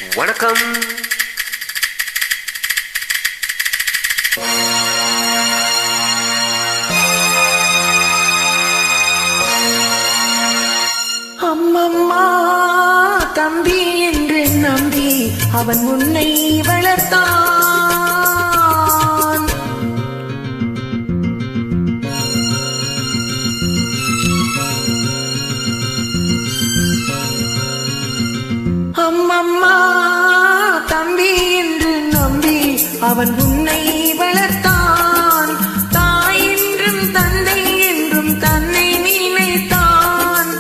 வணக்கம். அம்மம்மா தம்பி என்று நம்பி அவன் உன்னை வளர்த்தான். அம்மம்மா தம்பி என்று நம்பி அவன் உன்னை வளர்த்தான். தாய் என்றும் தந்தை என்றும் தன்னை நினைத்தான்.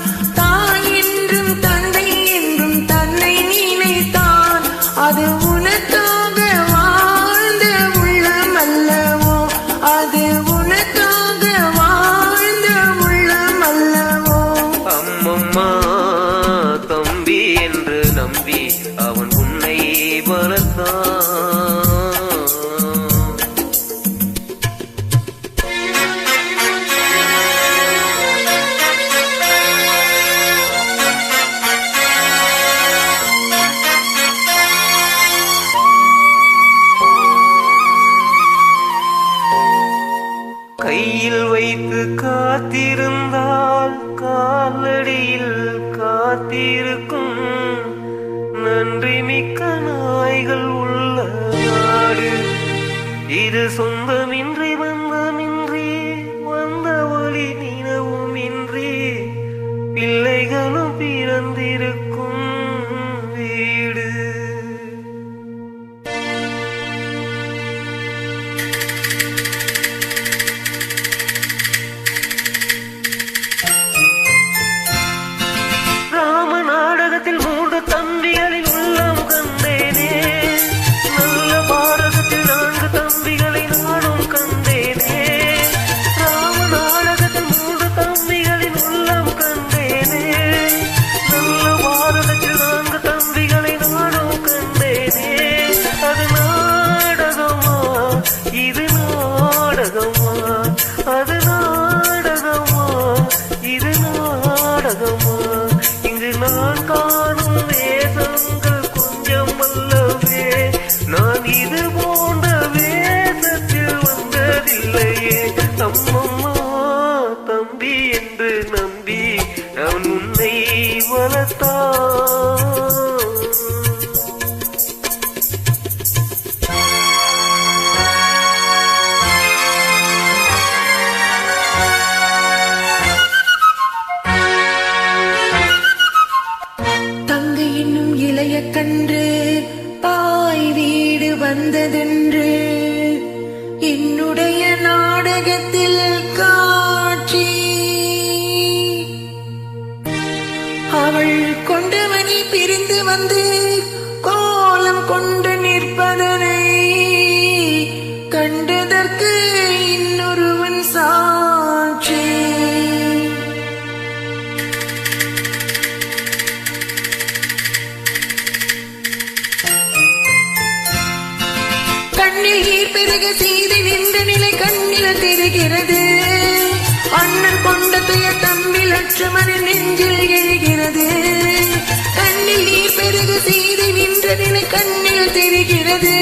தாய் என்றும் தந்தை என்றும் தன்னை நினைத்தான். அது உனக்காக வாழ்ந்த உள்ளம் அல்லவோ, அது உனக்காக வாழ்ந்த உள்ளம் அல்லவோ. அம்மம்மா தம்பி என்று நம்பி அவன் உன்னை வளர்த்தான். கையில் வைத்து காத்திருந்தால் காலடியில் காத்திருக்கும் நன்றி மிக்க நாய்கள் உள்ள நாடு இது. சொந்தமின்றி பந்தமின்றி வந்த ஒளி நினவுமின்றி பிள்ளைகளும் பிறந்திருக்கும் வீடு. நாடகத்தில் 3 தம்பிகளின் உள்ளம் கண்டேனே. நல்ல பாரதத்தில் 4 தம்பிகளை நானும் கண்டேனே. ராம நாடகத்தில் 3 தம்பிகளின் உள்ளம் கண்டேனே. நல்ல பாரதத்தில் 4 தம்பிகளை நானும் கண்டேனே. அது நாடகமா, இது நாடகமா, அது நாடகமா, இது நாடகமா. நான் காணும் வேதங்கள் கொஞ்சம் அல்லவே, நான் இது போன்ற வேதத்தில் வந்ததில்லையே. அம்மம்மா தம்பி என்று நம்பி நான் உன்னை வளர்த்தான். இளைய கன்று தாய் வீடு வந்ததென்று என்னுடைய நாடகத்தில் காட்சி. அவள் கொண்டவனை பிரிந்து வந்து கோலம் கொண்டு நிற்பதனை கண்டதற்கு இன்னொருவன் சாட்சி. கண்ணில் நீர் பெருக செய்து நின்ற நிலை கண்ணில் தெரிகிறது. அண்ணன் கொண்ட துயர் தம்பி லட்சுமணன் நெஞ்சில் எழுகிறது. கண்ணில் நீர் பெருக செய்து நின்ற நிலை கண்ணில் தெரிகிறது.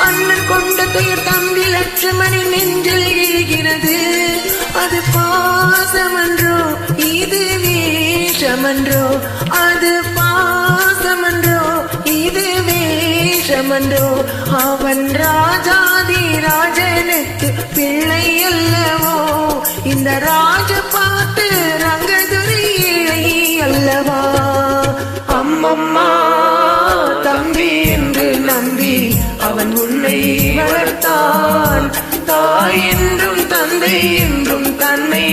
அண்ணன் கொண்ட துயர் தம்பி லட்சுமணன் நெஞ்சில் எழுகிறது. அது பாசமன்றோ இது வேஷமன்றோ, அது பாசமன்றோ இது வேஷமன்றோ. அவன் ராஜாதி ராஜனுக்கு பிள்ளை அல்லவோ, இந்த ராஜ பாட்டு ரங்கதுரை இழை அல்லவா. அம்மம்மா தம்பி என்று நம்பி அவன் உன்னை வளர்த்தான். தாய் என்றும் தந்தை என்றும் தன்னை